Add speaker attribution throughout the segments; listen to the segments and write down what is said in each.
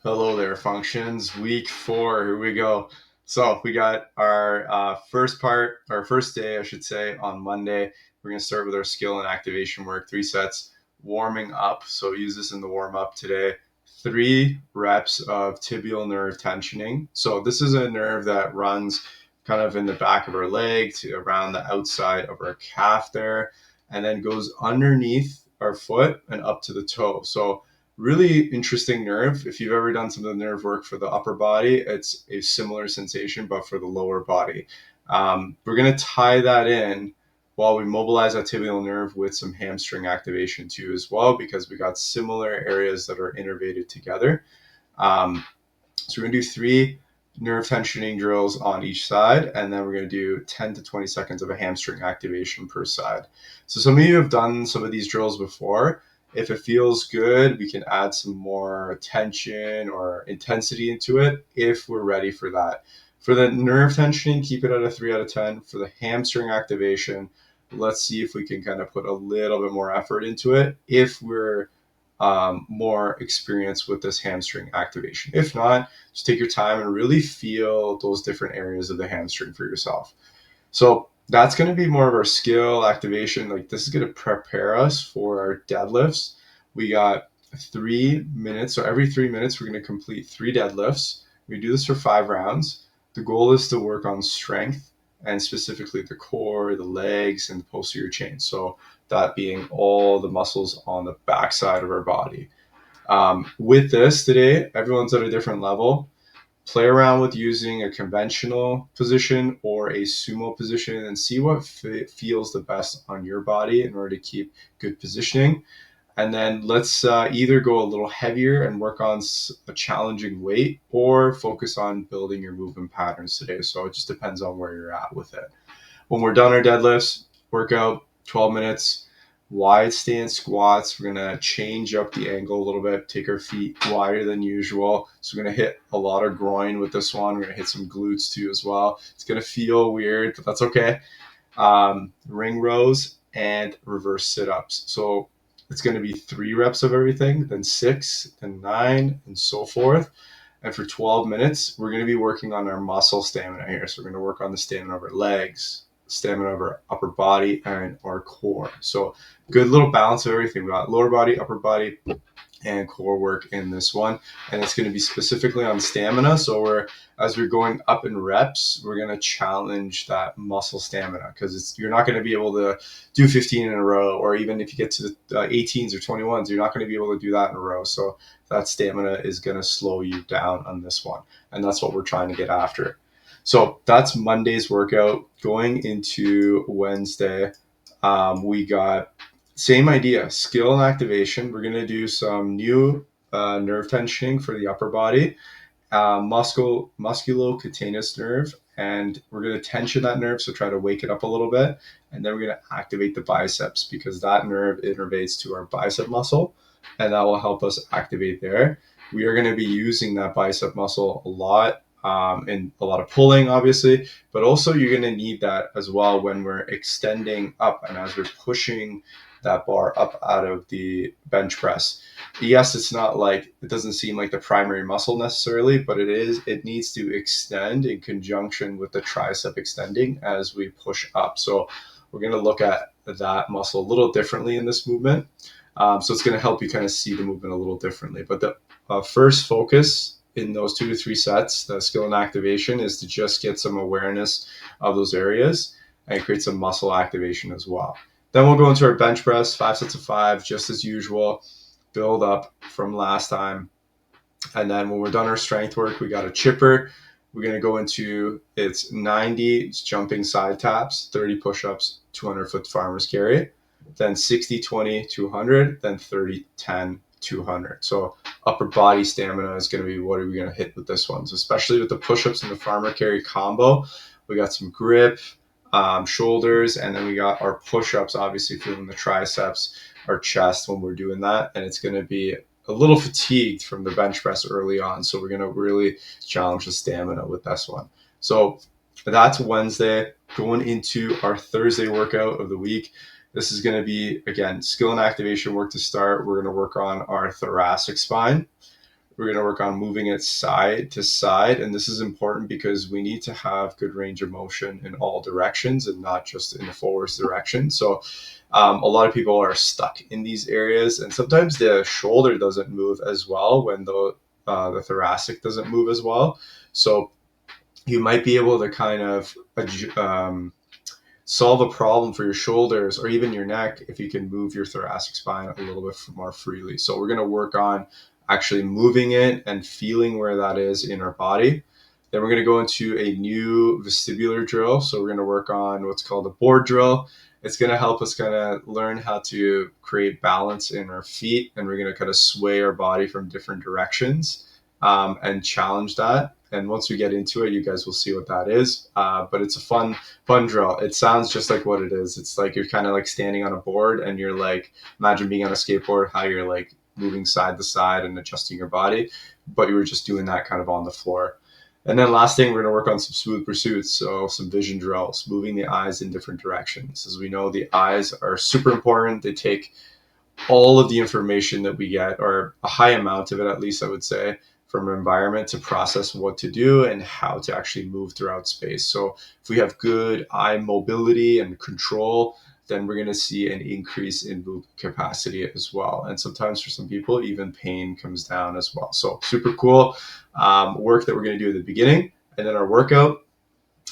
Speaker 1: Hello there, functions. Week 4, here we go. So we got our first day, I should say, on Monday. We're going to start with our skill and activation work, 3 sets, warming up. So use this in the warm up today. 3 reps of tibial nerve tensioning. So this is a nerve that runs kind of in the back of our leg to around the outside of our calf there, and then goes underneath our foot and up to the toe. So really interesting nerve. If you've ever done some of the nerve work for the upper body, it's a similar sensation, but for the lower body. We're going to tie that in while we mobilize that tibial nerve with some hamstring activation too, as well, because we got similar areas that are innervated together. So we're going to do 3 nerve tensioning drills on each side, and then we're going to do 10 to 20 seconds of a hamstring activation per side. So some of you have done some of these drills before. If it feels good, we can add some more tension or intensity into it if we're ready for that. For the nerve tensioning, keep it at a 3 out of 10. For the hamstring activation, let's see if we can kind of put a little bit more effort into it if we're more experience with this hamstring activation. If not, just take your time and really feel those different areas of the hamstring for yourself. So that's going to be more of our skill activation. Like, this is going to prepare us for our deadlifts. We got 3 minutes. So every 3 minutes, we're going to complete 3 deadlifts. We do this for 5 rounds. The goal is to work on strength and specifically the core, the legs, and the posterior chain. So that being all the muscles on the backside of our body. With this today, everyone's at a different level. Play around with using a conventional position or a sumo position and see what feels the best on your body in order to keep good positioning. And then let's either go a little heavier and work on a challenging weight, or focus on building your movement patterns today. So it just depends on where you're at with it. When we're done our deadlifts, workout, 12 minutes, wide stance squats. We're going to change up the angle a little bit, take our feet wider than usual. So we're going to hit a lot of groin with this one. We're going to hit some glutes too as well. It's going to feel weird, but that's okay. Ring rows and reverse sit-ups. So it's going to be 3 reps of everything, then 6, then 9, and so forth. And for 12 minutes, we're going to be working on our muscle stamina here. So we're going to work on the stamina of our legs, stamina of our upper body, and our core. So good little balance of everything. We got lower body, upper body, and core work in this one, and it's going to be specifically on stamina. So as we're going up in reps, we're going to challenge that muscle stamina, because you're not going to be able to do 15 in a row, or even if you get to the 18s or 21s, you're not going to be able to do that in a row. So that stamina is going to slow you down on this one, and that's what we're trying to get after. So that's Monday's workout. Going into Wednesday, we got same idea, skill and activation. We're going to do some new nerve tensioning for the upper body, musculocutaneous nerve, and we're going to tension that nerve, so try to wake it up a little bit. And then we're going to activate the biceps, because that nerve innervates to our bicep muscle, and that will help us activate there. We are going to be using that bicep muscle a lot, in a lot of pulling, obviously, but also you're going to need that as well when we're extending up and as we're pushing that bar up out of the bench press. Yes, it's not like, it doesn't seem like the primary muscle necessarily, but it needs to extend in conjunction with the tricep extending as we push up. So we're going to look at that muscle a little differently in this movement. So it's going to help you kind of see the movement a little differently. But the first focus in those 2 to 3 sets, the skill and activation, is to just get some awareness of those areas and create some muscle activation as well. Then we'll go into our bench press, 5 sets of 5, just as usual, build up from last time. And then when we're done our strength work, we got a chipper. We're going to go into, it's 90 jumping side taps, 30 push-ups, 200-foot farmer's carry, then 60, 20, 200, then 30, 10, 200. So upper body stamina is going to be what are we going to hit with this one. So especially with the push-ups and the farmer carry combo, we got some grip, shoulders, and then we got our push-ups, obviously feeling the triceps, our chest when we're doing that. And it's going to be a little fatigued from the bench press early on. So we're going to really challenge the stamina with this one. So that's Wednesday. Going into our Thursday workout of the week, this is going to be, again, skill and activation work to start. We're going to work on our thoracic spine. we're going to work on moving it side to side. And this is important because we need to have good range of motion in all directions and not just in the forwards direction. So a lot of people are stuck in these areas, and sometimes the shoulder doesn't move as well when the thoracic doesn't move as well. So you might be able to kind of solve a problem for your shoulders or even your neck if you can move your thoracic spine a little bit more freely. So we're going to work on actually moving it and feeling where that is in our body. Then we're going to go into a new vestibular drill. So we're going to work on what's called a board drill. It's going to help us kind of learn how to create balance in our feet, and we're going to kind of sway our body from different directions and challenge that. And once we get into it, you guys will see what that is. But it's a fun drill. It sounds just like what it is. It's like you're kind of like standing on a board, and you're like, imagine being on a skateboard, how you're like moving side to side and adjusting your body, but you were just doing that kind of on the floor. And then last thing, we're going to work on some smooth pursuits. So some vision drills, moving the eyes in different directions. As we know, the eyes are super important. They take all of the information that we get, or a high amount of it, at least I would say, from our environment to process what to do and how to actually move throughout space. So if we have good eye mobility and control, then we're going to see an increase in movement capacity as well. And sometimes for some people, even pain comes down as well. So super cool work that we're going to do at the beginning. And then our workout,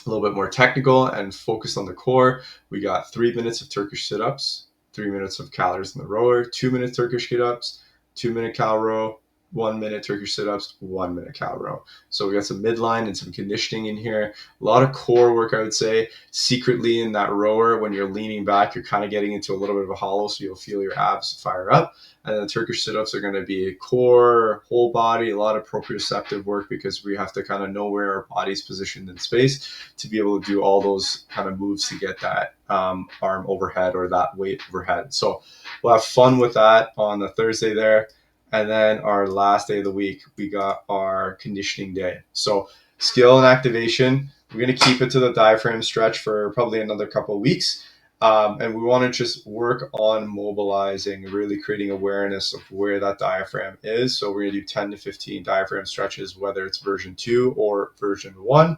Speaker 1: a little bit more technical and focused on the core. We got 3 minutes of Turkish sit-ups, 3 minutes of calories in the rower, 2 minute Turkish sit-ups, 2 minute cal row, 1 minute Turkish sit-ups, 1 minute cal row. So we got some midline and some conditioning in here. A lot of core work, I would say. Secretly in that rower, when you're leaning back, you're kind of getting into a little bit of a hollow, so you'll feel your abs fire up. And then the Turkish sit-ups are going to be core, whole body, a lot of proprioceptive work, because we have to kind of know where our body's positioned in space to be able to do all those kind of moves to get that arm overhead or that weight overhead. So we'll have fun with that on the Thursday there. And then our last day of the week, we got our conditioning day. So skill and activation, we're going to keep it to the diaphragm stretch for probably another couple of weeks. And we want to just work on mobilizing, really creating awareness of where that diaphragm is. So we're going to do 10 to 15 diaphragm stretches, whether it's version 2 or version 1.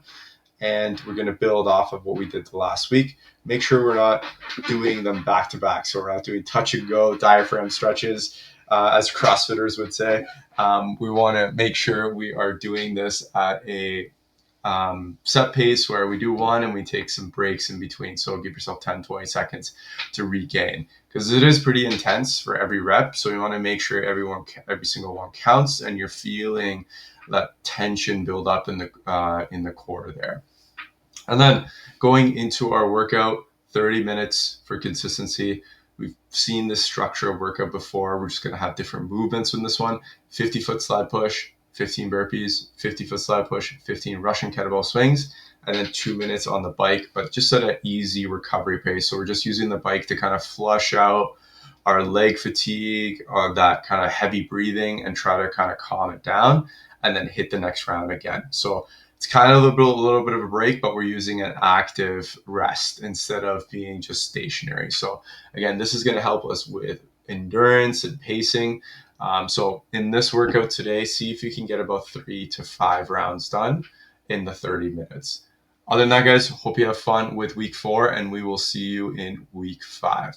Speaker 1: And we're going to build off of what we did the last week. Make sure we're not doing them back to back. So we're not doing touch and go diaphragm stretches, as CrossFitters would say. We want to make sure we are doing this at a set pace where we do one and we take some breaks in between. So give yourself 10, 20 seconds to regain, because it is pretty intense for every rep. So you want to make sure every single one counts, and you're feeling that tension build up in the core there. And then going into our workout, 30 minutes for consistency. We've seen this structure of workout before. We're just going to have different movements in this one. 50-foot slide push, 15 burpees, 50-foot slide push, 15 Russian kettlebell swings, and then 2 minutes on the bike, but just at an easy recovery pace. So we're just using the bike to kind of flush out our leg fatigue, that kind of heavy breathing, and try to kind of calm it down, and then hit the next round again. So it's kind of a little bit of a break, but we're using an active rest instead of being just stationary. So again, this is going to help us with endurance and pacing. So in this workout today, see if you can get about 3 to 5 rounds done in the 30 minutes. Other than that, guys, hope you have fun with week 4, and we will see you in week 5.